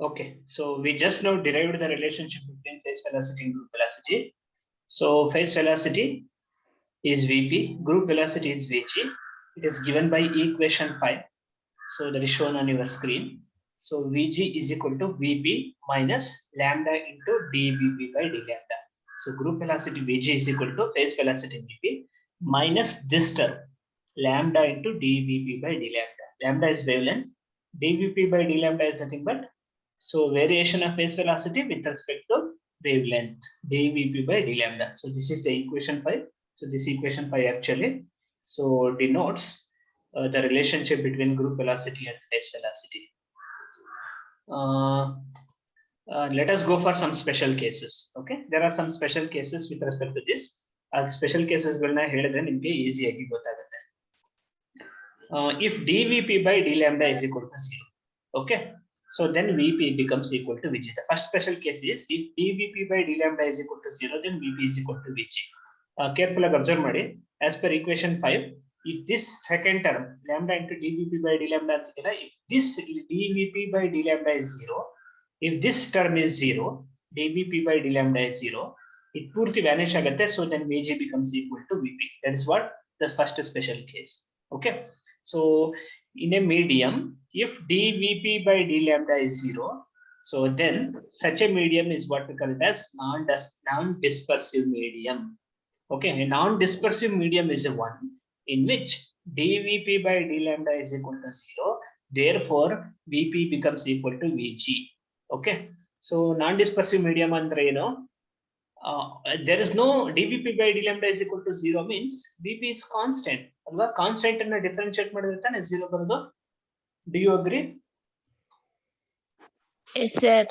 Okay, so we just now derived the relationship between phase velocity and group velocity. So phase velocity is Vp, group velocity is Vg. It is given by equation 5. So that is shown on your screen. So Vg is equal to Vp minus lambda into dVp by d lambda. So group velocity Vg is equal to phase velocity Vp minus this term lambda into dVp by d lambda. Lambda is wavelength. dVp by d lambda is nothing but variation of phase velocity with respect to wavelength dVp by d lambda. So this is the equation 5. So this equation 5 actually denotes the relationship between group velocity and phase velocity. Let us go for some special cases. Okay, there are some special cases with respect to this. Special cases easy. If dVp by d lambda is equal to 0, okay, so then Vp becomes equal to Vg. The first special case is if dVp by d lambda is equal to 0, then Vp is equal to Vg. Carefully observe, as per equation 5, if this second term lambda into dVp by d lambda, if this dVp by d lambda is 0, if this term is 0, dVp by d lambda is 0, it purti vanish agate, so then Vg becomes equal to Vp. That is what the first special case. Okay, so in a medium, if dVp by d lambda is 0, so then such a medium is what we call it as non-dispersive medium. Okay, a non-dispersive medium is a one in which dVp by d lambda is equal to 0. Therefore, Vp becomes equal to Vg. Okay, so non-dispersive medium andre there is no dVp by d lambda is equal to 0 means Vp is constant. Constant and differentiate madidre 0 barodu. Do you agree? Yes, sir.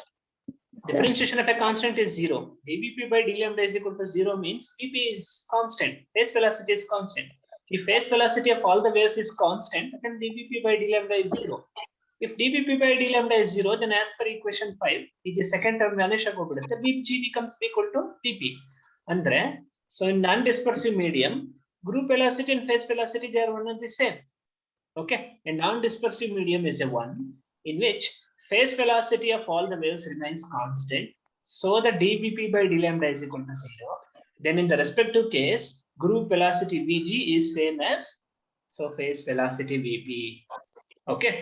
Differentiation of a constant is 0. dVp by d lambda is equal to 0 means Vp is constant. Phase velocity is constant. If phase velocity of all the waves is constant, then dVp by d lambda is 0. If dVp by d lambda is 0, then as per equation 5, if the second term vanish agobidutte, Vg becomes equal to Vp. Andre, so in non-dispersive medium, group velocity and phase velocity, they are one and the same. Okay, a non-dispersive medium is a one in which phase velocity of all the waves remains constant. So the dVp by d lambda is equal to 0. Then in the respective case, group velocity Vg is same as phase velocity Vp. Okay.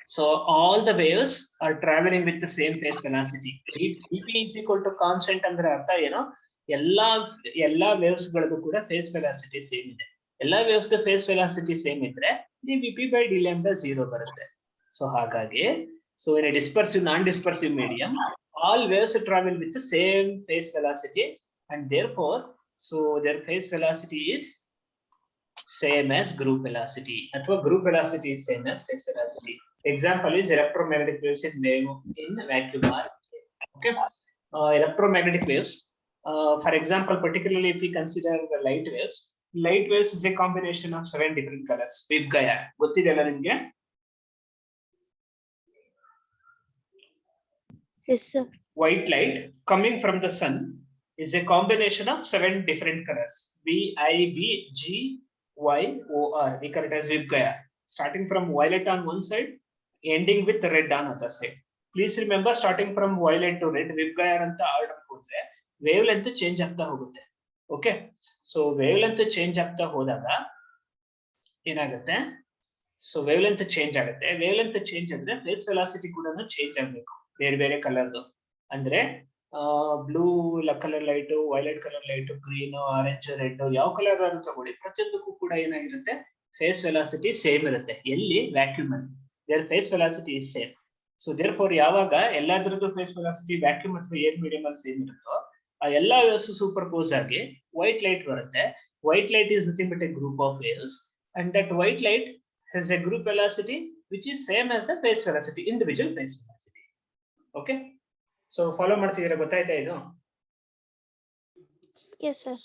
So all the waves are traveling with the same phase velocity. If Vp is equal to constant andre artha ella waves galadu kuda phase velocity same ide. Ella waves the phase velocity same idre dVp by d lambda 0 barutte. So hagage, so in a dispersive non-dispersive medium, all waves travel with the same phase velocity, and therefore their phase velocity is same as group velocity. Athwa group velocity is same as phase velocity. Example is electromagnetic waves in vacuum are. Okay, electromagnetic waves. For example, particularly if we consider the light waves is a combination of 7 different colors. Vibgaya. Gottidella nimge? Yes, sir. White light coming from the sun is a combination of 7 different colors. VIBGYOR. We call it as Vibgaya. Starting from violet on one side, ending with red on other side. Please remember, starting from violet to red, Vibgaya anta order kodre wavelength change agta hogutte. Okay, so wavelength change agta hodaga ಏನಾಗುತ್ತೆ, so wavelength change ಆಗುತ್ತೆ. Wavelength change ಅಂದ್ರೆ phase velocity ಕೂಡ change ಆಗಬೇಕು ಬೇರೆ ಬೇರೆ ಕಲರ್ದು. ಅಂದ್ರೆ blue colour light, violet colour light, green, orange, red, ಯಾವ ಕಲರ್ ಆದ್ರೂ ತಗೊಳ್ಳಿ, ಪ್ರತಿಯೊಂದಕ್ಕೂ ಕೂಡ ಏನಾಗಿರುತ್ತೆ, ಫೇಸ್ ವೆಲಾಸಿಟಿ ಸೇಮ್ ಇರುತ್ತೆ. ಎಲ್ಲಿ? ವ್ಯಾಕ್ಯೂಮ್ ಅಲ್ಲಿ there phase velocity is same. So therefore ಯಾವಾಗ ಎಲ್ಲಾದ್ರದ್ದು ಫೇಸ್ ವೆಲಾಸಿಟಿ ವ್ಯಾಕ್ಯೂಮ್ ಅಥವಾ ಏರ್ ಮೀಡಿಯಂ ಅಲ್ಲಿ ಸೇಮ್ ಇರುತ್ತೋ ಆ ಎಲ್ಲಾ ವೇವ್ಸ್ ಸೂಪರ್ ಪೋಸ್ ಆಗಿ ವೈಟ್ ಲೈಟ್ ಬರುತ್ತೆ. White light is nothing but a group of waves, and that white light has a group velocity which is same as the phase velocity, individual phase velocity. Okay, so follow ಮಾಡ್ತಿದ್ದೀರಾ? ಗೊತ್ತಾಯ್ತಾ ಇದು? Yes, sir.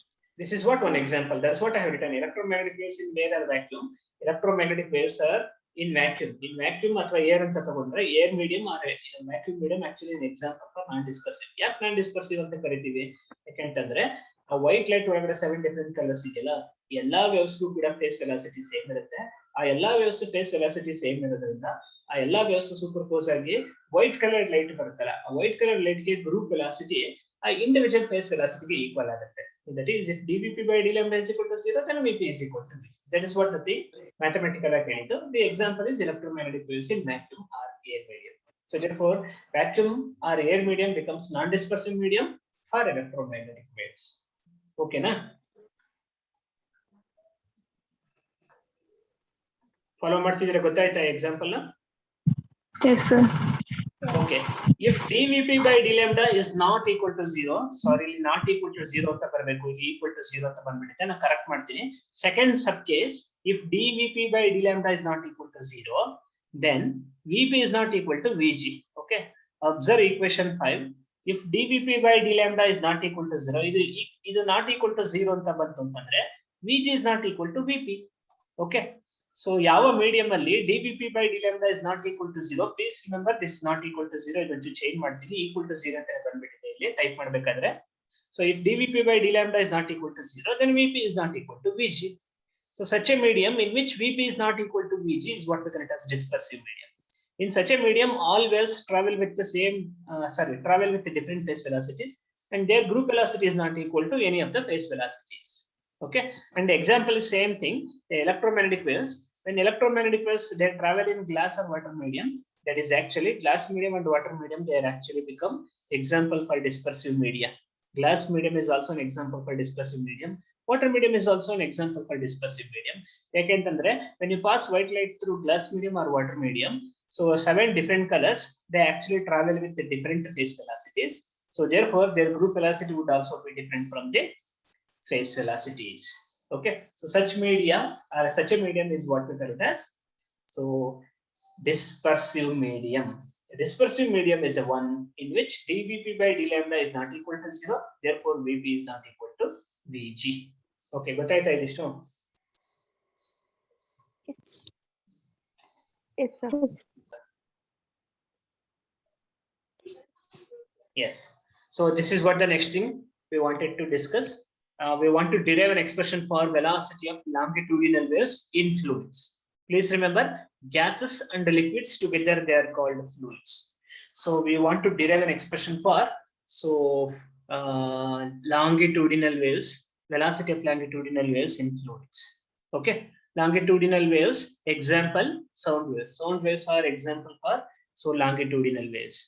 This is what one example. That's what I have written. Electromagnetic waves in air or vacuum. Electromagnetic waves are in vacuum. In vacuum ಅಥವಾ air ಅಂತ ತಗೊಂಡ್ರೆ air medium or vacuum medium actually an example for non-dispersive. ಯಾಕೆ non-dispersive ಅಂತ ಕರಿತೀವಿ? ಯಾಕಂತಂದ್ರೆ ಆ white light ಒಳಗಡೆ 7 different colours ಇದೆಯಲ್ಲ, ಎಲ್ಲಾ ವೇವ್ಸ್ಗೂ ಕೂಡ ಫೇಸ್ ವೆಲಾಸಿಟಿ ಸೇಮ್ ಇರುತ್ತೆ. ಆ ಎಲ್ಲಾ ವೇವ್ಸ್ ಫೇಸ್ ವೆಲಾಸಿಟಿ ಸೇಮ್ ಇರೋದ್ರಿಂದ ಆ ಎಲ್ಲಾ ವೇವ್ಸ್ ಸೂಪರ್ ಪೋಸ್ ಆಗಿ ವೈಟ್ ಕಲರ್ ಲೈಟ್ ಬರುತ್ತಲ್ಲ, ಆ ವೈಟ್ ಕಲರ್ ಲೈಟ್ ಗೆ ಗ್ರೂಪ್ ವೆಲಾಸಿಟಿ ಆ ಇಂಡಿವಿಜುವಲ್ ಫೇಸ್ ವೆಲಾಸಿಟಿಗೆ ಈಕ್ವಲ್ ಆಗುತ್ತೆ. That is, if dVp by d lambda is equal to 0, then Vp is equal to V. That is what the thing mathematical ಆಗಿ ಹೇಳಿದ್ದು. The example is electromagnetic waves in vacuum or air medium. So therefore, vacuum or air medium becomes non-dispersive medium for electromagnetic waves. Okay na? Follow ಮಾಡ್ತಿದ್ರೆ ಗೊತ್ತಾಯ್ತಾ example ನ? Yes, sir. Okay. If dVp by d lambda is not equal to 0, sorry, not equal to 0 ಅಂತ ಬರಬೇಕು, ಇಲ್ಲಿ equal to 0 ಅಂತ ಬಂದ್ಬಿಡುತ್ತೆ. ನಾನು correct ಮಾಡ್ತೀನಿ. Second sub case, if dVp by d lambda is not equal to 0, then Vp is not equal to Vg. Okay. Observe equation 5. If dVp by d lambda is not equal to 0, ಇದು not equal to 0 ಅಂತ ಬಂತು ಅಂತಂದ್ರೆ Vg is not equal to Vp. Okay. So ಯಾವ medium ಅಲ್ಲಿ dVp by d lambda is not equal to 0, please remember this is not equal to 0, ಇದನ್ನು change ಮಾಡ್ತೀನಿ, equal to 0 ಅಂತ ಬಂದ್ಬಿಟ್ಟಿದೆ ಇಲ್ಲಿ ಟೈಪ್ ಮಾಡಬೇಕಾದ್ರೆ. So if dVp by d lambda is not equal to 0, then Vp is not equal to Vg. So such a medium in which Vp is not equal to Vg is what we call it as dispersive medium. In such a medium, all waves travel with the same travel with the different phase velocities, and their group velocity is not equal to any of the phase velocities. Okay, and the example is same thing, the electromagnetic waves. When electromagnetic waves, they travel in glass or water medium, that is actually glass medium and water medium, they are actually become example for dispersive media. Glass medium is also an example for dispersive medium. Water medium is also an example for dispersive medium. Yakentandre, when you pass white light through glass medium or water medium, so 7 different colors, they actually travel with the different phase velocities. So therefore, their group velocity would also be different from the phase velocities. Okay, so such media or such a medium is what we call it as dispersive medium. A dispersive medium is a one in which dVp by d lambda is not equal to 0, therefore Vp is not equal to Vg. Okay, ಗೊತ್ತಾಯ್ತಾ ಇದಿಷ್ಟು? Yes. Yes, sir. Yes. So this is what the next thing we wanted to discuss. We want to derive an expression for velocity of longitudinal waves in fluids. Please remember, gases and liquids together, they are called fluids. So we want to derive an expression for longitudinal waves, velocity of longitudinal waves in fluids. Okay, longitudinal waves, example, sound waves. Sound waves are example for longitudinal waves.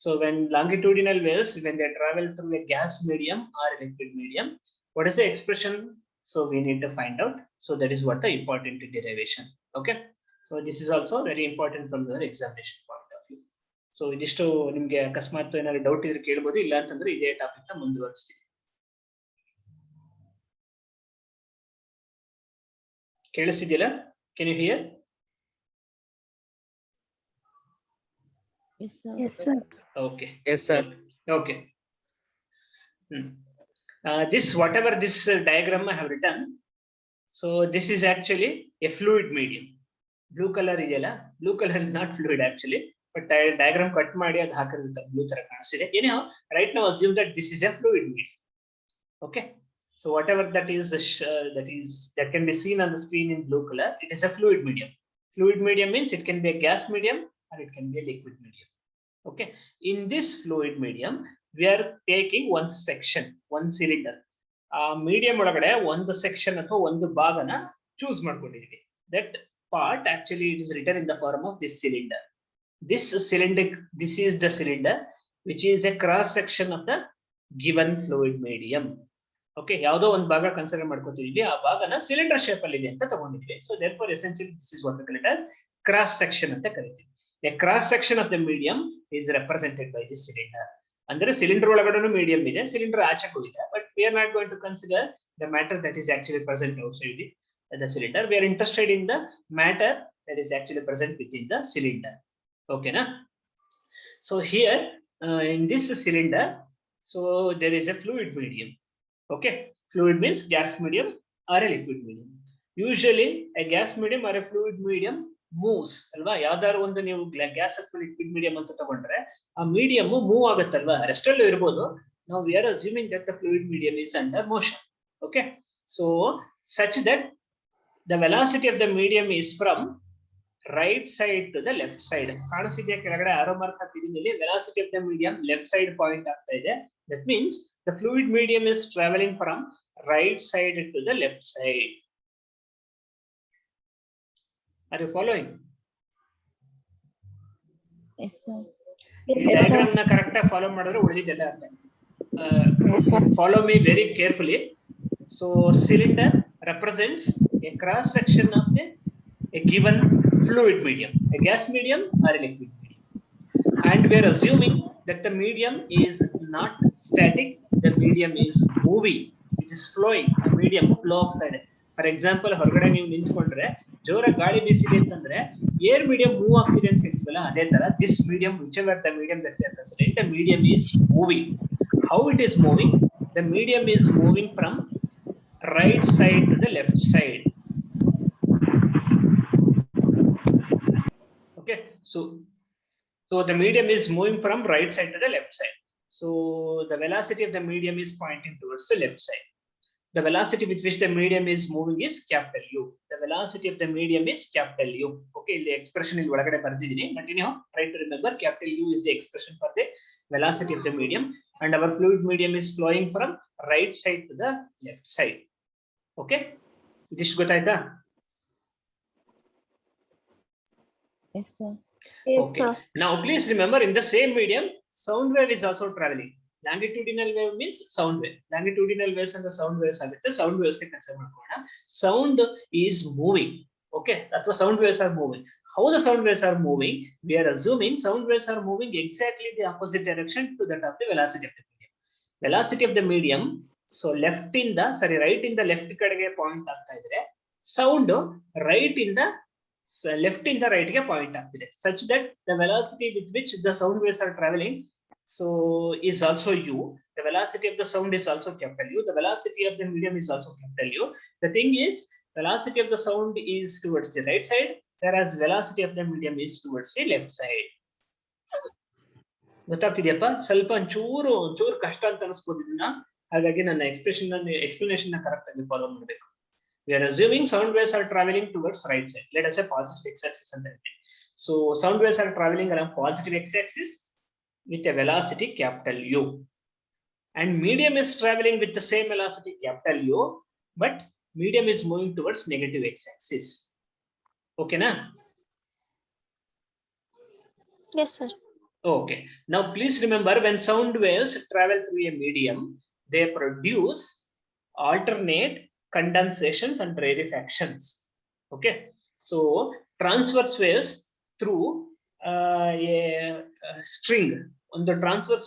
So when longitudinal waves, when they travel through a gas medium or a liquid medium, what is the expression? So we need to find out. So that is what the important derivation. Okay. So this is also very important from the examination point of view. So idistu nimge akasmat ಏನಾದರೂ doubt ಇದ್ರೆ ಕೇಳಬಹುದು, ಇಲ್ಲ ಅಂತಂದ್ರೆ ಇದೇ topic ನ ಮುಂದುವರಿಸ್ತೀನಿ. ಕೇಳಿಸ್ತಿದೆಯಲ್ಲ? Can you hear? Yes, sir. Yes, sir. Okay. Yes, sir. Okay. This whatever this diagram I have written, so this is actually a fluid medium. Blue color ideyala, blue color is not fluid actually, but diagram cut ಮಾಡಿ ಅದು ಹಾಕಿರುತ್ತೆ blue ತರ ಕಾಣಿಸ್ತಿದೆ. Anyhow, right now assume that this is a fluid medium. Okay, so whatever that is that can be seen on the screen in blue color, it is a fluid medium. Fluid medium means it can be a gas medium or it can be a liquid medium. Okay, in this fluid medium we are taking one section, one cylinder. Medium ಒಳಗಡೆ ಒಂದು section ಅಥವಾ ಒಂದು ಭಾಗನ choose ಮಾಡ್ಕೊಂಡಿದ್ದೀವಿ. That part actually it is written in the form of this cylinder. This is the cylinder which is a cross section of the given fluid medium. Okay, ಯಾವುದೋ ಒಂದು ಭಾಗ consider ಮಾಡ್ಕೊತಿದೀವಿ, ಆ ಭಾಗನ cylinder shape ಅಲ್ಲಿ ಇದೆ ಅಂತ ತಗೊಂಡಿದ್ವಿ. So therefore essentially this is what we call it as cross section ಅಂತ ಕರಿತೀವಿ. A cross section of the medium is represented by this cylinder. ಅಂದ್ರೆ ಸಿಲಿಂಡರ್ ಒಳಗಡೆನೂ ಮೀಡಿಯಂ ಇದೆ, ಸಿಲಿಂಡರ್ ಆಚೆಗೂ ಇದೆ, but we are not going to consider the matter that is actually present outside the cylinder. We are interested in the matter that is actually present within the cylinder. Okay na? So here in this cylinder, so there is a fluid medium. Okay, fluid means gas medium or a liquid medium. Usually a gas medium or a fluid medium moves ಅಲ್ವಾ? ಯಾವ್ದಾದ್ರು ಒಂದು ನೀವು gas ಅಥವಾ liquid medium ಅಂತ ತಗೊಂಡ್ರೆ ಆ medium move ಆಗುತ್ತಲ್ವಾ, rest ಅಲ್ಲೂ ಇರಬಹುದು. Now we are assuming that the fluid medium is under motion. Okay, so such that the velocity of the medium is from right side to the left side. ಕಾಣಿಸಿದೆಯಾ ಕೆಳಗಡೆ arrow mark ಹಾಕಿದ್ದೀನಿ ಇಲ್ಲಿ. Velocity of the medium left side point ಆಗ್ತಾ ಇದೆ. That means the fluid medium is traveling from right side to the left side. Are you following? Yes, sir. Diagram na correct ಆಗಿ follow ಮಾಡಿದ್ರೆ ಉಳಿದಿದ್ದೆಲ್ಲ ಅರ್ಥ. Follow me very carefully. So cylinder represents a cross section of a given fluid medium, a gas medium or a liquid medium, and we are assuming that the medium is not static, the medium is moving, it is flowing, a medium flow ಆಗ್ತಾ ಇದೆ. For example ಹೊರಗಡೆ ನೀವು ನಿಂತ್ಕೊಂಡ್ರೆ ಜೋರಾಗಿ ಗಾಳಿ ಬೀಸಿದೆ ಅಂತಂದ್ರೆ air medium move ಆಗ್ತಿದೆ ಅಂತ ಹೇಳ್ತೀವಲ್ಲ, ಅದೇ ತರ this medium, whichever the medium that we are considering, the medium is moving. How it is moving? The medium is moving from right side to the left side. Okay, so the medium is moving from right side to the left side. So the velocity of the medium is pointing towards the left side. The velocity with which the medium is moving is capital U. The velocity of the medium is capital U. Okay, the expression ಇಲ್ಲಿ ಒಳಗಡೆ ಬರ್ತಿದ್ದೀನಿ. Continue. Try to remember capital U is the expression for the velocity of the medium, and our fluid medium is flowing from right side to the left side. Okay, this ಗೊತ್ತಾಯ್ತಾ? Yes, sir. Yes, Okay. sir. Now please remember, in the same medium, sound wave is also traveling. Longitudinal wave means sound wave. Longitudinal waves and the sound waves ಆಗುತ್ತೆ. Sound waves ಗೆ consider ಮಾಡ್ಕೊಳ್ಳೋಣ. Sound is moving. Okay, ಅಥವಾ sound waves are moving. How the sound waves are moving? We are assuming sound waves are moving exactly the opposite direction to that of the velocity of the medium. Velocity of the medium, so right in the left ಕಡೆಗೆ point ಆಗ್ತಾ ಇದ್ರೆ, sound right in the left in the right ಗೆ point ಆಗ್ತಿದೆ, such that the velocity with which the sound waves are traveling so is also U. The velocity of the sound is also capital U. The velocity of the medium is also capital U. The thing is, velocity of the sound is towards the right side, whereas velocity of the medium is towards the left side. ಗೊತ್ತಾಗ್ತಿದೆಯಪ್ಪ? ಸ್ವಲ್ಪ ಒಂಚೂರು ಕಷ್ಟ ಅಂತ ಅನಿಸ್ಬೋದು ಇದನ್ನ, ಹಾಗಾಗಿ ನನ್ನ explanation ನ correct ಆಗಿ follow ಮಾಡಬೇಕು. We are assuming sound waves are traveling towards right side. Let us say positive x-axis and then. So sound waves are traveling along positive x-axis with a velocity capital U, and medium is traveling with the same velocity capital U, but medium is moving towards negative x-axis. Okay, na? Yes, sir. Okay. Now please remember, when sound waves travel through a medium, they produce alternate condensations and rarefactions. Okay, so transverse waves through a string on the transverse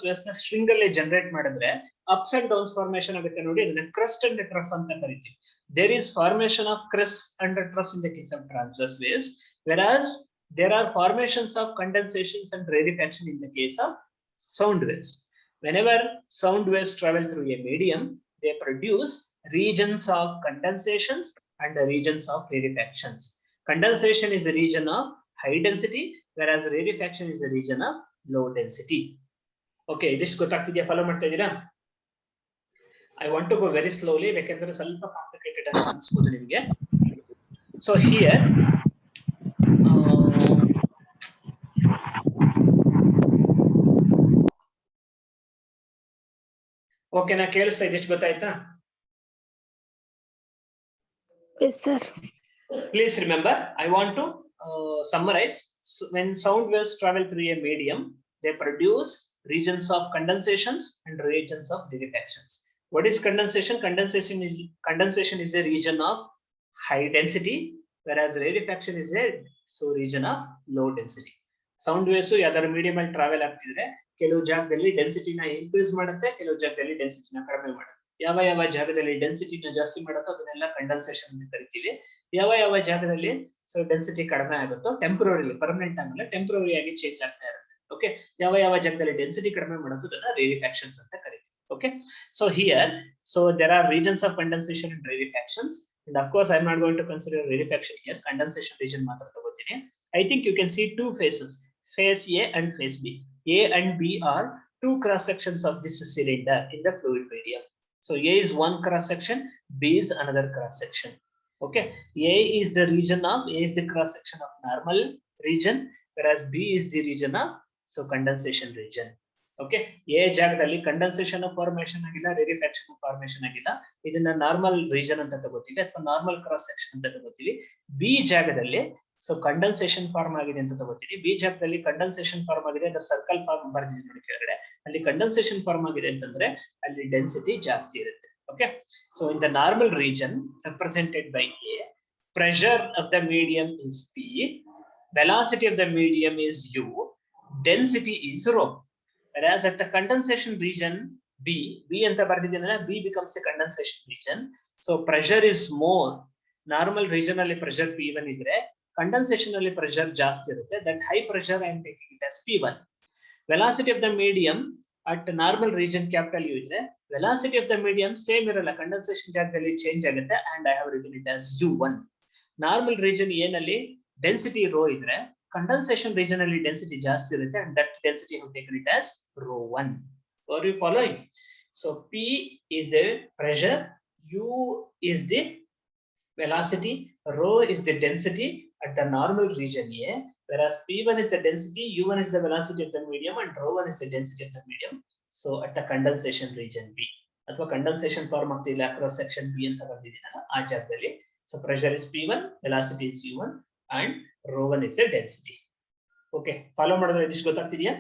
waves na string alle generate ಮಾಡಿದ್ರೆ ups and downs formation ಆಗುತ್ತೆ ನೋಡಿ, ಅದನ್ನ crust and trough ಅಂತ ಕರೀತೀವಿ. There is formation of crust and troughs in the case of transverse waves, whereas there are formations of condensations and rarefaction in the case of sound waves. Whenever sound waves travel through a medium, they produce regions of condensations and regions of rarefactions. Condensation is a region of high density, whereas rarefaction is a region of low density. Okay, this ಗೊತ್ತಾಗ್ತಿದೆಯಾ? Follow ಮಾಡ್ತಾ ಇದ್ದೀರಾ? I want to go very slowly ಯಾಕಂದ್ರೆ ಸ್ವಲ್ಪ complicated ಅಂತ ಅನ್ಸ್ಬೋದು ನಿಮಗೆ. So here okay, ನಾ ಕೇಳಿಸ್ತಾ ಇದೆ, ಎಷ್ಟು ಗೊತ್ತಾಯ್ತಾ? Yes, sir. Please remember, I want to summarize. When sound waves travel through a medium, they produce regions of condensations and regions of rarefactions. What is condensation? Condensation is a region of high density, whereas rarefaction is a region of low density. Sound waves ಯಾವ್ದಾದ್ರು medium ಅಲ್ಲಿ travel ಆಗ್ತಿದ್ರೆ ಕೆಲವು ಜಾಗದಲ್ಲಿ ಡೆನ್ಸಿಟಿನ increase ಮಾಡುತ್ತೆ, ಕೆಲವು ಜಾಗದಲ್ಲಿ ಡೆನ್ಸಿಟಿನ ಕಡಿಮೆ ಮಾಡುತ್ತೆ. ಯಾವ ಜಾಗದಲ್ಲಿ ಡೆನ್ಸಿಟಿನ ಜಾಸ್ತಿ ಮಾಡುತ್ತೋ ಅದನ್ನೆಲ್ಲ ಕಂಡೆನ್ಸೇಷನ್ ಅಂತ ಕರಿತೀವಿ. ಯಾವ ಜಾಗದಲ್ಲಿ ಡೆನ್ಸಿಟಿ ಕಡಿಮೆ ಆಗುತ್ತೋ ಟೆಂಪರರಿ, ಪರ್ಮನೆಂಟ್ ಆಗಲ್ಲ, ಟೆಂಪರರಿ ಆಗಿ ಚೇಂಜ್ ಆಗ್ತಾ ಇರುತ್ತೆ. ಓಕೆ, ಯಾವ ಜಾಗದಲ್ಲಿ ಡೆನ್ಸಿಟಿ ಕಡಿಮೆ ಮಾಡುತ್ತೋ ಅದನ್ನ ರೇರಿಫ್ಯಾಕ್ಷನ್ಸ್ ಅಂತ ಕರಿತೀವಿ. Okay, so here, there are regions of condensation and rarefactions, and of course I am not going to consider rarefaction here. Condensation region ಮಾತ್ರ ತಗೋತೀನಿ. I think you can see two phases, phase A and phase B. A and B are two cross sections of this cylinder in the fluid medium. So A is one cross section, B is another cross section. Okay, A is the region of, A is the cross section of normal region, whereas B is the region of condensation region. Okay, A ಜಾಗದಲ್ಲಿ condensation formation ಆಗಿಲ್ಲ, ರೇರಿಫ್ಯಾಕ್ಷನ್ formation ಆಗಿಲ್ಲ, ಇದನ್ನ normal region ಅಂತ ತಗೋತೀವಿ ಅಥವಾ normal cross section ಅಂತ ತಗೋತೀವಿ. B ಜಾಗದಲ್ಲಿ ಕಂಡೆನ್ಸೇಷನ್ ಫಾರ್ಮ್ ಆಗಿದೆ ಅಂತ ತಗೋತೀವಿ. ಬಿ ಜಾಗದಲ್ಲಿ ಕಂಡೆನ್ಸೇಷನ್ ಫಾರ್ಮ್ ಆಗಿದೆ, ಅದರ ಸರ್ಕಲ್ ಫಾರ್ಮ್ ಬರ್ದಿದೆ ನೋಡಿ ಕೆಳಗಡೆ, ಅಲ್ಲಿ ಕಂಡೆನ್ಸೇಷನ್ ಫಾರ್ಮ್ ಆಗಿದೆ ಅಂತಂದ್ರೆ ಅಲ್ಲಿ ಡೆನ್ಸಿಟಿ ಜಾಸ್ತಿ ಇರುತ್ತೆ. Okay, so in the normal region represented by A, pressure of the medium is P, velocity of the medium is U, density is rho. Whereas at the condensation region B anta bardidinala, B becomes a condensation region, so pressure is more. Normal region alli pressure P1 idre, condensation alli pressure ಜಾಸ್ತಿ ಇರುತ್ತೆ. That high pressure I am taking it as P1. Velocity of the medium at normal region capital U idre, velocity of the medium same ಇರಲ್ಲ, condensation ಜಾಗದಲ್ಲಿ change ಆಗುತ್ತೆ, and I have written it as U1. Normal region A ನಲ್ಲಿ density rho ಇದ್ರೆ, condensation region ಅಲ್ಲಿ density ಜಾಸ್ತಿ ಇರುತ್ತೆ, and that density I have taken it as rho1. Are you following? So P is the pressure, U is the velocity, rho is the density at the normal region A, whereas P1 is the density, U1 is the velocity of the medium, and rho1 is the density of the medium. So at the condensation region B, ಅಥವಾ condensation form ಆಗ್ತಿಲ್ಲ cross section B ಅಂತ ಬರ್ದಿದ್ದೀನಲ್ಲ ಆ ಜಾಗದಲ್ಲಿ, so pressure is P1, velocity is U1, and rho1 is the density. Okay, follow ಮಾಡಿದ್ರೆ ಇದಿಷ್ಟು ಗೊತ್ತಾಗ್ತಿದೆಯಾ?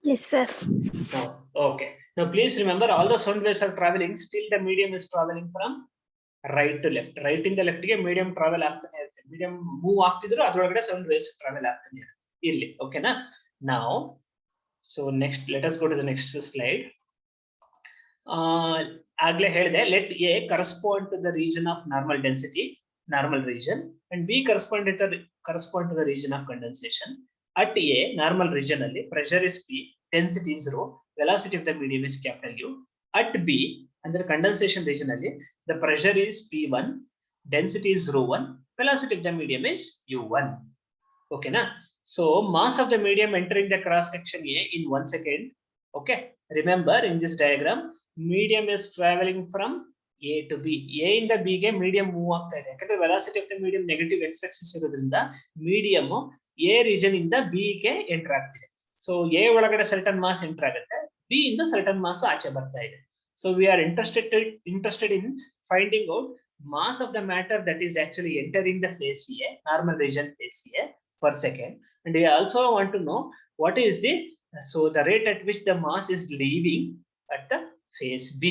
Yes, sir. No. Okay. Now please remember, all the sound waves are traveling, still the medium is traveling from right to left. Right in the left ಗೆ medium travel ಆಗ್ತಾನೆ ಇರುತ್ತೆ. Medium move ಆಗ್ತಿದ್ರು ಅದರೊಳಗಡೆ sound waves travel ಆಗ್ತಾನೆ ಇರುತ್ತೆ ಇಲ್ಲಿ. ಓಕೆನಾ? Now, so next, let us go to the next slide. ಆಗ್ಲೇ ಹೇಳಿದೆ, let A correspond to the region of normal density, normal region, and B correspond to the region of condensation. At A, normal region alli pressure is P, density is rho, velocity of the medium is capital U. At B, under condensation region alli, the pressure is P1, density is rho1, velocity of the medium is U1. Okay na? So mass of the medium entering the cross section A in 1 second. Okay, remember in this diagram, medium is traveling from A to B. A ಇಂದ B ಗೆ medium move ಆಗ್ತಾ ಇದೆ, ಯಾಕಂದ್ರೆ velocity of the medium negative x-axis ಇರೋದ್ರಿಂದ medium A region ಇಂದ B ಗೆ enter ಆಗ್ತಿದೆ. So A ಒಳಗಡೆ certain mass ಎಂಟರ್ ಆಗುತ್ತೆ, B ಇಂದ certain mass ಆಚೆ ಬರ್ತಾ ಇದೆ. So we are interested in finding out mass of the matter that is actually entering the phase A, normal region phase A, per second, and we also want to know what is the rate at which the mass is leaving at the phase B,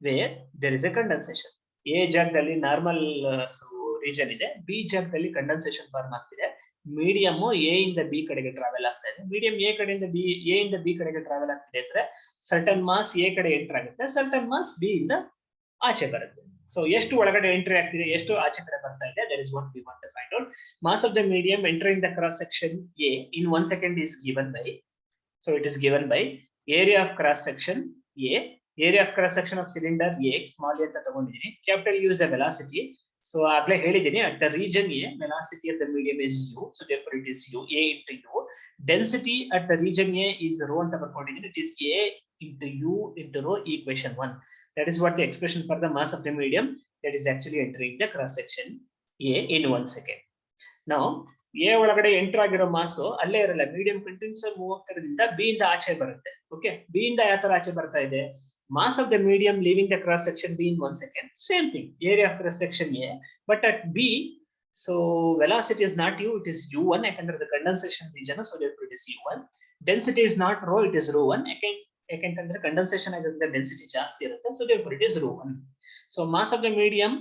where there is a condensation. A ಜಾಗದಲ್ಲಿ normal region ಇದೆ, B ಜಾಗದಲ್ಲಿ condensation form ಆಗ್ತಿದೆ, medium A ಇಂದ B ಕಡೆಗೆ travel ಆಗ್ತಾ ಇದೆ. Medium A ಕಡೆಯಿಂದ A ಇಂದ B ಕಡೆಗೆ ಟ್ರಾವೆಲ್ ಆಗ್ತಿದೆ ಅಂದ್ರೆ ಸರ್ಟನ್ ಮಾಸ್ A ಕಡೆ ಎಂಟರ್ ಆಗುತ್ತೆ, ಸರ್ಟನ್ ಮಾಸ್ B ಇಂದ ಆಚೆ ಬರುತ್ತೆ. So ಎಷ್ಟು ಒಳಗಡೆ ಎಂಟ್ರಿ ಆಗ್ತಿದೆ, ಎಷ್ಟು ಆಚೆ ಕಡೆ ಬರ್ತಾ ಇದೆ, that is what we want to find out. Mass of the medium entering the cross section A in 1 second is given by, so it is given by area of cross section A, area of cross section of cylinder A, small a ಅಂತ ತಗೊಂಡಿದ್ದೀನಿ, capital U is the velocity. So ಆಗ್ಲೇ ಹೇಳಿದ್ದೀನಿ, at the region A, velocity of the medium is U, so therefore it is U, A into U. Density at the region A is rho ಅಂತ ಬರ್ಕೊಂಡಿದ್ದೀನಿ, it is A into U into rho, equation 1. That is what the expression for the mass of the medium that is actually entering the cross section A in 1 second. Now A ಒಳಗಡೆ enter ಆಗಿರೋ mass ಅಲ್ಲೇ ಇರಲ್ಲ, medium continuous move ಆಗ್ತಿರೋದ್ರಿಂದ B ಇಂದ ಆಚೆ ಬರುತ್ತೆ. Okay, B ಇಂದ ಯಾವ ತರ ಆಚೆ ಬರ್ತಾ ಇದೆ, mass of the medium leaving the cross section B in 1 second, same thing, area of cross section A, but at B, so velocity is not U, it is U1 ಯಾಕಂದ್ರೆ the condensation region, so therefore it is U1. Density is not rho, it is rho1 ಯಾಕಂತಂದ್ರೆ condensation ಆಗಿರೋದ್ರಿಂದ density ಜಾಸ್ತಿ ಇರುತ್ತೆ, so therefore it is rho1. So mass of the medium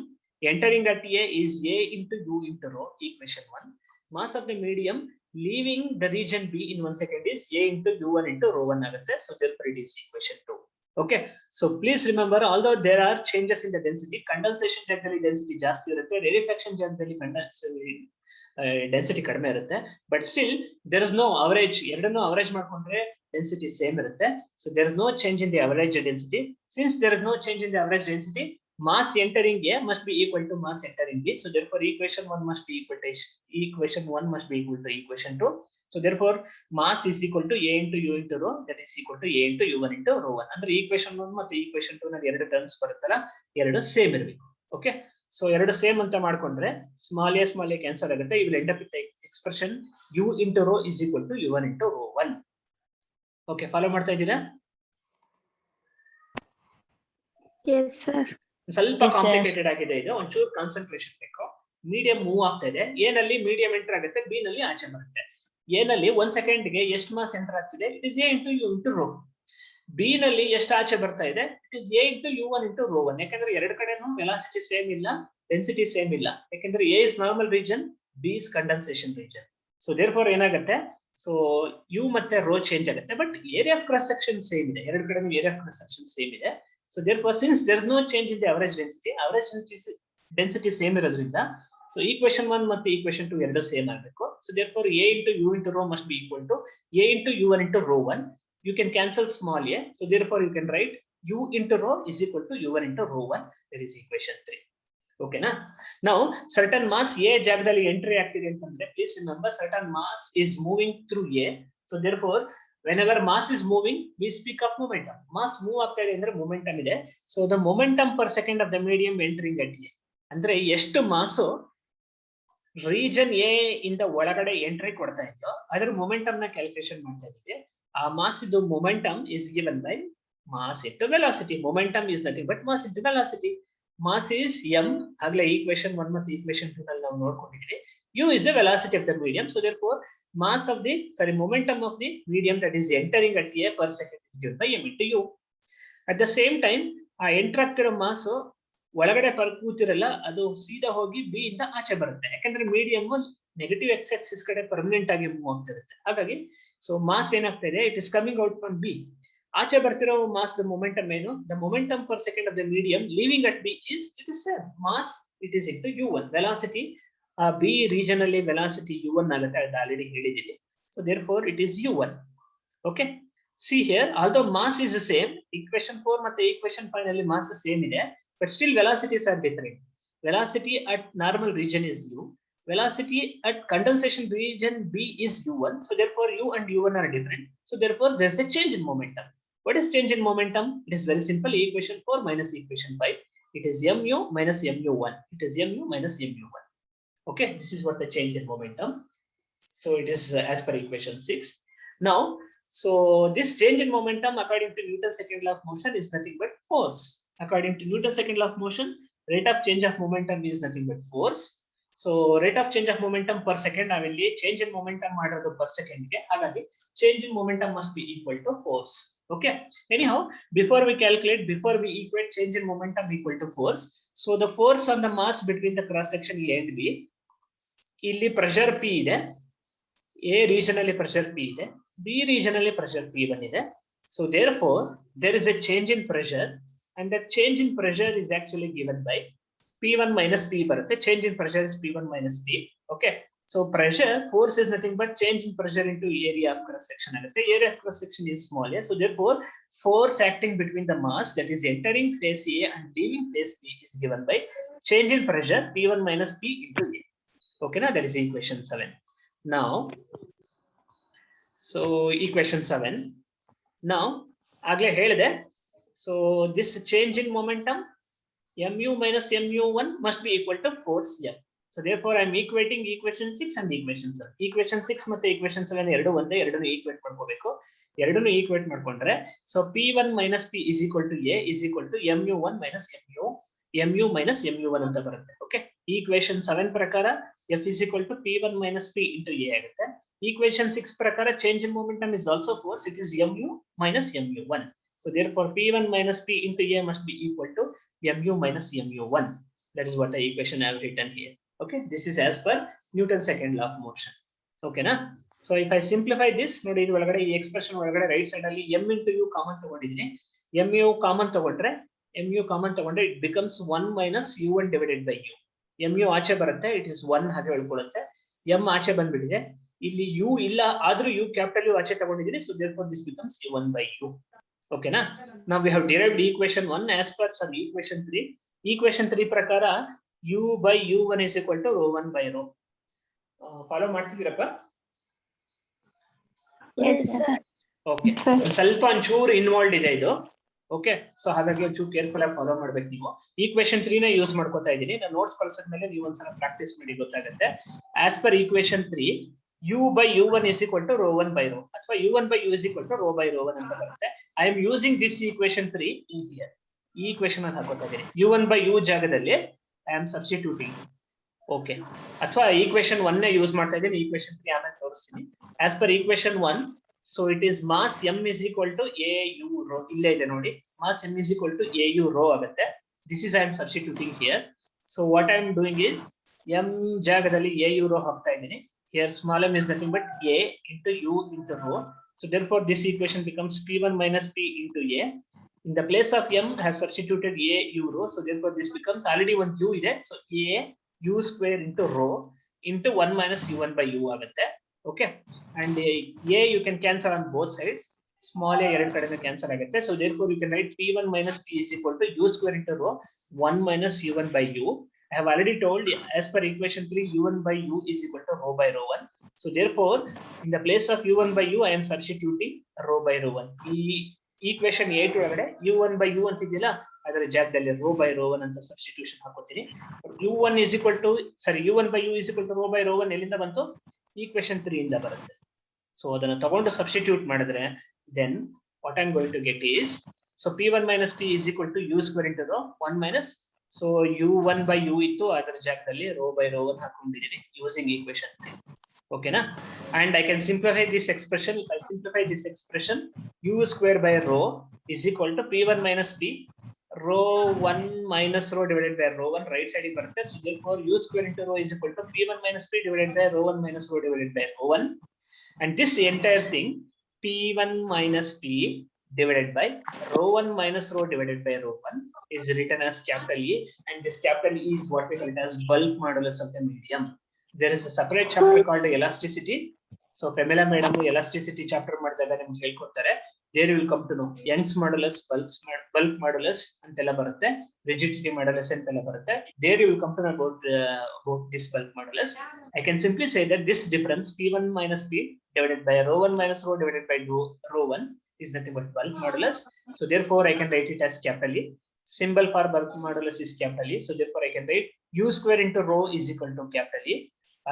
entering at A is A into U into rho, equation 1. Mass of the medium leaving the region B in 1 second is A into U1 into rho1 ಆಗುತ್ತೆ, so therefore it is equation 2. Okay, so please remember, although there are changes in the density, condensation ಜಾಗದಲ್ಲಿ density ಜಾಸ್ತಿ ಇರುತ್ತೆ, rarefaction ಜಾಗದಲ್ಲಿ density ಕಡಿಮೆ ಇರುತ್ತೆ, but still there is no average, ಎರಡನ್ನೂ average ಮಾಡ್ಕೊಂಡ್ರೆ density same ಇರುತ್ತೆ. So there is no change in the average density. Since there is no change in the average density, mass entering A must be equal to mass entering B. So therefore equation 1 must be equal to equation 1 must be equal to equation 2. So therefore mass is equal to A into U into rho, that is equal to A into U1 into rho 1. ಅಂದ್ರೆ equation 1 ಮತ್ತು equation 2 ನಲ್ಲಿ ಎರಡು terms ಬರುತ್ತಲ್ಲ, ಎರಡು same ಇರಬೇಕು. Okay, so ಎರಡು same ಅಂತ ಮಾಡ್ಕೊಂಡ್ರೆ ಸ್ಮಾಲ್ ಎ ಕ್ಯಾನ್ಸಲ್ ಆಗುತ್ತೆ. You will end up with expression U into rho is equal to U1 into rho 1. Okay, follow ಮಾಡ್ತಾ ಇದ್ದೀರಾ? Yes, sir. ಸ್ವಲ್ಪ Yes, sir. ಕಾಂಪ್ಲಿಕೇಟೆಡ್ ಆಗಿದೆ ಇದು, ಒಂಚೂರು ಕಾನ್ಸಂಟ್ರೇಷನ್ ಬೇಕು. ಮೀಡಿಯಂ ಮೂವ್ ಆಗ್ತಾ ಇದೆ. ಎ ನಲ್ಲಿ ಮೀಡಿಯಂ ಎಂಟರ್ ಆಗುತ್ತೆ, ಬಿ ನಲ್ಲಿ ಆಚೆ ಬರುತ್ತೆ. ಎ ನಲ್ಲಿ 1 ಸೆಕೆಂಡ್ ಗೆ ಎಷ್ಟು ಮಾಸ್ ಎಂಟರ್ ಆಗ್ತಿದೆ, it is A into U into rho. B ನಲ್ಲಿ ಎಷ್ಟು ಆಚೆ ಬರ್ತಾ ಇದೆ, it is A into U1 into rho 1. ಯಾಕಂದ್ರೆ ಎರಡು ಕಡೆನೂ ವೆಲಾಸಿಟಿ ಸೇಮ್ ಇಲ್ಲ, ಡೆನ್ಸಿಟಿ ಸೇಮ್ ಇಲ್ಲ. ಯಾಕಂದ್ರೆ A is normal region, B is condensation region. So therefore ಏನಾಗುತ್ತೆ, ಸೊ ಯು ಮತ್ತೆ ರೋ ಚೇಂಜ್ ಆಗುತ್ತೆ, but area of cross section same ಇದೆ. ಎರಡು ಕಡೆನೂ area of cross section same ಇದೆ. So therefore, since there is no change in the average density same ಇರೋದ್ರಿಂದ, so equation 1 ಮತ್ತು equation 2 ಎರಡು ಸೇಮ್ ಆಗಬೇಕು. So therefore A into U into rho must be equal to A into U1 into rho 1. You can cancel small a, so therefore you can write U into rho is equal to U1 into rho 1. That is equation 3. Okay na? Now certain mass A ಜಾಗದಲ್ಲಿ entry ಆಗ್ತಿದೆ ಅಂತಂದ್ರೆ, please remember certain mass is moving through A. So therefore whenever mass is moving, we speak of momentum. Mass move ಆಗ್ತಾ ಇದೆ ಅಂದ್ರೆ momentum ಇದೆ. So the momentum per second of the medium entering at A. ಅಂದ್ರೆ ಎಷ್ಟು mass region A ಇಂದ ಒಳಗಡೆ entry ಕೊಡ್ತಾ ಇತ್ತು, ಅದರ ಮೊಮೆಂಟಮ್ ನ ಕ್ಯಾಲ್ಕುಲೇಷನ್ ಮಾಡ್ತಾ ಇದ್ದೀವಿ. ಆ ಮಾಸ್ ಇದು momentum is given by mass into velocity. Momentum is nothing but mass into velocity. Mass is m, ಆಗಲೇ ಈಕ್ವೇಶನ್ 1 ಮತ್ತು ಈಕ್ವೇಶನ್ 2 ನಲ್ಲಿ ನಾವು ನೋಡ್ಕೊಂಡಿದ್ದೀವಿ. u is the velocity of the medium. So therefore momentum of the medium that is entering at A per second is given by m into u. At the same time, ಆ enter ಆಗ್ತಿರೋ mass ಒಳಗಡೆ ಕೂತಿರಲ್ಲ, ಅದು ಸೀದಾ ಹೋಗಿ B ಇಂದ ಆಚೆ ಬರುತ್ತೆ. ಯಾಕಂದ್ರೆ ಮೀಡಿಯಂ ನೆಗೆಟಿವ್ ಎಕ್ಸ್ ಆಕ್ಸಿಸ್ ಕಡೆ ಪರ್ಮನೆಂಟ್ ಆಗಿ ಮೂವ್ ಆಗ್ತಿರುತ್ತೆ. ಹಾಗಾಗಿ ಸೊ ಮಾಸ್ ಏನಾಗ್ತಾ ಇದೆ, it is coming out from B. ಆಚೆ ಬರ್ತಿರೋ ಮಾಸ್ ದ ಮೊಮೆಂಟಮ್ ಏನು, the momentum per second of the medium leaving at B is it is mass, it is into U1. Velocity B region ಅಲ್ಲಿ velocity U1 ಆಗುತ್ತೆ, ಅದು already ಹೇಳಿದ್ದೀನಿ. So therefore it is U1. Okay, see here, although mass is the same, equation 4 ಮತ್ತೆ equation 5 ನಲ್ಲಿ mass same ಇದೆ, but still velocities are different. Velocity at normal region is U, velocity at condensation region B is U1. So therefore U and U1 are different. So therefore there is a change in momentum. What is change in momentum? It is very simple. Equation 4 minus equation 5. It is mu minus mu1. It is mu minus mu1. Okay, this is what the change in momentum. So it is as per equation 6. Now, so this change in momentum according to Newton's second law of motion is nothing but force. According to Newton's second law of motion, rate of change of momentum is nothing but force. So rate of change of momentum per second, I will change in momentum ಮಾಡೋದು per second ಗೆ, ಹಾಗಾಗಿ change in momentum must be equal to force. Okay, anyhow, before we equate change in momentum equal to force, so the force on the mass between the cross section A and B, ಇಲ್ಲಿ pressure P ಇದೆ, A region ಅಲ್ಲಿ pressure P ಇದೆ, B region ಅಲ್ಲಿ pressure P ಬಂದಿದೆ. So therefore there is a change in pressure, and that change in pressure is actually given by P1 minus P ಬರುತ್ತೆ. Change in pressure is P1 minus P. Okay, so pressure, force is nothing but change in pressure into area of cross section ಆಗುತ್ತೆ. Area of cross section is small a. So therefore force acting between the mass that is entering phase A and leaving phase B is given by change in pressure P1 minus P into A. Okay, now that is equation 7. Now, so equation 7. Now, ಆಗ್ಲೇ ಹೇಳಿದೆ, so this change in momentum mu minus mu1 must be equal to force F. So therefore I am equating equation 6 and equation 7. Equation 6 ಮತ್ತೆ equation 7 ಎರಡು ಒಂದೇ, ಎರಡನ್ನು equate ಮಾಡ್ಕೋಬೇಕು. ಎರಡನ್ನು equate ಮಾಡ್ಕೊಂಡ್ರೆ, so P1 minus P is equal to A is equal to mu1 minus mu minus mu1 ಅಂತ ಬರುತ್ತೆ. Okay, equation 7 ಪ್ರಕಾರ F is equal to P1 minus P into A ಆಗುತ್ತೆ. Equation 6 ಪ್ರಕಾರ change in momentum is also force, it is mu minus mu1. So therefore P1 minus P into A must be equal to mu minus mu1. That is what the equation I have written here. Okay, this is as per Newton's second law of motion. Okay na? So if I simplify this, ನೋಡಿ ಇದು ಒಳಗಡೆ ಈ expression ಒಳಗಡೆ right side ಅಲ್ಲಿ m into u common ತಗೊಂಡಿದ್ದೀನಿ. mu common ತಗೊಂಡ್ರೆ, mu common ತಗೊಂಡ್ರೆ it becomes 1 minus u1 divided by u. mu ಆಚೆ ಬರುತ್ತೆ, it is 1 ಹಾಗೆ ಉಳ್ಕೊಳ್ಳುತ್ತೆ. m ಆಚೆ ಬಂದ್ಬಿಟ್ಟಿದೆ, ಇಲ್ಲಿ u ಇಲ್ಲ, ಆದ್ರೂ u ಕ್ಯಾಪಿಟಲ್ u ಆಚೆ ತಗೊಂಡಿದ್ದೀನಿ. So therefore this becomes u1 by u. Okay na? Now we have derived equation 1 as per some equation 3. Equation 3 ಪ್ರಕಾರ u by u1 is equal to rho 1 by rho. Follow ಮಾಡ್ತಿದ್ದೀರಪ್ಪ? Yes, sir. Okay. Sir. ಸ್ವಲ್ಪ ಒಂಚೂರು involve ಇದೆ ಇದು. Okay, so ಹಾಗಾಗಿ ಒಂಚೂರು careful ಆಗಿ follow ಮಾಡ್ಬೇಕು ನೀವು. ಈಕ್ವೇಶನ್ 3 ನ ಯೂಸ್ ಮಾಡ್ಕೊತಾ ಇದ್ದೀನಿ. ನಾನು ನೋಟ್ಸ್ ಕಳ್ಸಿದ್ಮೇಲೆ ನೀವು ಒಂದ್ಸಲ ಪ್ರಾಕ್ಟೀಸ್ ಮಾಡಿ ಗೊತ್ತಾಗುತ್ತೆ. As per equation 3 u by u1 is equal to rho 1 by rho ಅಥವಾ u1 by u is equal to rho by rho 1 ಅಂತ ಬರುತ್ತೆ. I am using this equation 3 in here. ಈ ಈಕ್ವೇಶನ್ ಅನ್ನು ಹಾಕೋತಾ ಇದ್ದೀನಿ. u1 by u ಜಾಗದಲ್ಲಿ I am substituting. Okay, ಅಥವಾ equation 1 ನೇ ಯೂಸ್ ಮಾಡ್ತಾ ಇದ್ದೀನಿ. ಈಕ್ವೇಶನ್ 3 ಆಮೇಲೆ ತೋರಿಸ್ತೀನಿ. As per equation 1, so it is mass m is equal to au rho. ಇಲ್ಲೇ ಇದೆ ನೋಡಿ, mass m is equal to au rho ಆಗುತ್ತೆ. This is I am substituting here. So what I am doing is m ಜಾಗದಲ್ಲಿ au rho ಹಾಕ್ತಾ ಇದ್ದೀನಿ. Here small m is nothing but a into u into rho. So therefore this equation becomes p1 minus p into a. In the place of m I have substituted a u rho. So therefore this becomes already one u ಇದೆ. So a u square into rho into 1 minus u1 by u ಆಗುತ್ತೆ. Okay, and a you can cancel on both sides. Small a ಎರಡು ಕಡೆನೂ cancel ಆಗುತ್ತೆ. So therefore you can write p1 minus p is equal to u square into rho 1 minus u1 by u. I have already told as per equation 3 u1 by u is equal to rho by rho 1. So therefore in the place of u1 by u I am substituting rho by rho 1. ಈ equation 8 ಒಳಗಡೆ u1 by u ಅಂತಿದೆಯಲ್ಲ ಅದರ ಜಾಗದಲ್ಲಿ rho by rho 1 ಅಂತ substitution ಹಾಕೋತೀನಿ. u1 is equal to u1 by u is equal to rho by rho 1 ಎಲ್ಲಿಂದ ಬಂತು? equation 3 ಇಂದ ಬರುತ್ತೆ. ಸೊ ಅದನ್ನ ತಗೊಂಡು ಸಬ್ಸ್ಟಿಟ್ಯೂಟ್ ಮಾಡಿದ್ರೆ then what I am going to get is, so p1 minus p is equal to u square into rho 1 minus, so u1 by u ಇತ್ತು ಅದರ ಜಾಗದಲ್ಲಿ rho by rho 1 ಹಾಕೊಂಡಿದ್ದೀನಿ using equation 3. okay na? And I can simplify this expression. If I simplify this expression, u square by rho is equal to p1 minus p rho 1 minus rho divided by rho 1 right side ಬರುತ್ತೆ. So therefore u square into rho is equal to p1 minus p divided by rho 1 minus rho divided by rho 1, and this entire thing p1 minus p divided by rho 1 minus rho divided by rho 1 is written as capital E, and this capital E is what we call it as bulk modulus of the medium. There is a separate chapter called elasticity. So Pamela madam elasticity chapter ಮಾಡಿದಾಗ ನಿಮಗೆ ಹೇಳ್ಕೊಡ್ತಾರೆ. There you will come to know Young's modulus, bulk modulus ಅಂತೆಲ್ಲ ಬರುತ್ತೆ, rigidity modulus ಅಂತೆಲ್ಲ ಬರುತ್ತೆ. There you will come to know about this bulk modulus. I can simply say that this difference p1 minus p divided by rho 1 minus rho divided by rho 1 is nothing but bulk modulus. So therefore I can write it as capital E. Symbol for bulk modulus is capital E. So therefore I can write u square into rho is equal to capital E.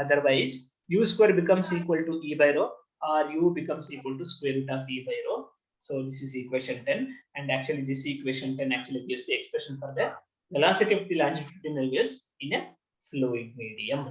Otherwise u square becomes equal to e by rho, or u becomes equal to square root of e by rho. So this is equation 10, and actually this equation 10 actually gives the expression for the velocity of the longitudinal waves in a fluid medium.